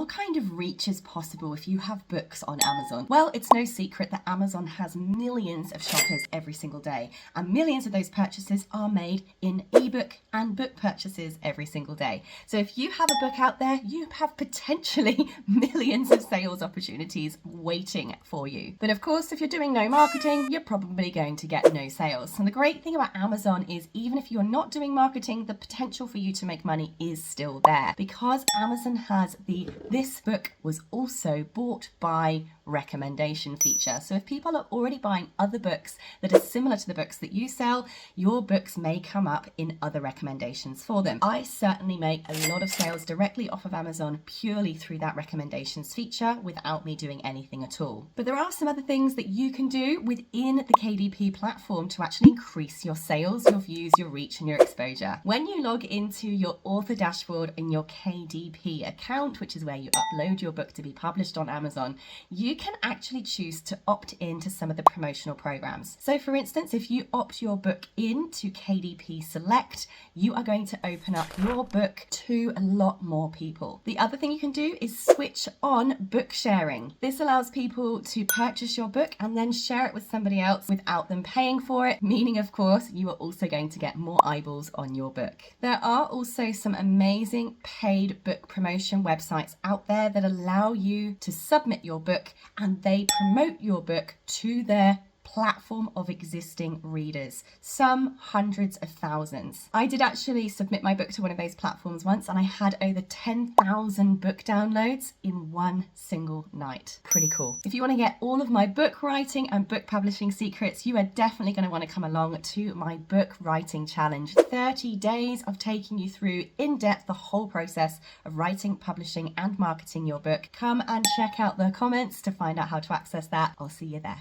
What kind of reach is possible if you have books on Amazon? Well, it's no secret that Amazon has millions of shoppers every single day, and millions of those purchases are made in ebook and book purchases every single day. So if you have a book out there, you have potentially millions of sales opportunities waiting for you. But of course, if you're doing no marketing, you're probably going to get no sales. And the great thing about Amazon is even if you're not doing marketing, the potential for you to make money is still there, because Amazon has the "this book was also bought by" recommendation feature. So if people are already buying other books that are similar to the books that you sell, your books may come up in other recommendations for them. I certainly make a lot of sales directly off of Amazon purely through that recommendations feature without me doing anything at all. But there are some other things that you can do within the KDP platform to actually increase your sales, your views, your reach, and your exposure. When you log into your author dashboard in your KDP account, which is where you upload your book to be published on Amazon, you can actually choose to opt in to some of the promotional programs. So for instance, if you opt your book into KDP Select, you are going to open up your book to a lot more people. The other thing you can do is switch on book sharing. This allows people to purchase your book and then share it with somebody else without them paying for it, meaning of course you are also going to get more eyeballs on your book. There are also some amazing paid book promotion websites out there that allow you to submit your book and they promote your book to their platform of existing readers, some hundreds of thousands. I did actually submit my book to one of those platforms once and I had over 10,000 book downloads in one single night. Pretty cool. If you want to get all of my book writing and book publishing secrets, you are definitely going to want to come along to my book writing challenge. 30 days of taking you through in depth the whole process of writing, publishing and marketing your book. Come and check out the comments to find out how to access that. I'll see you there.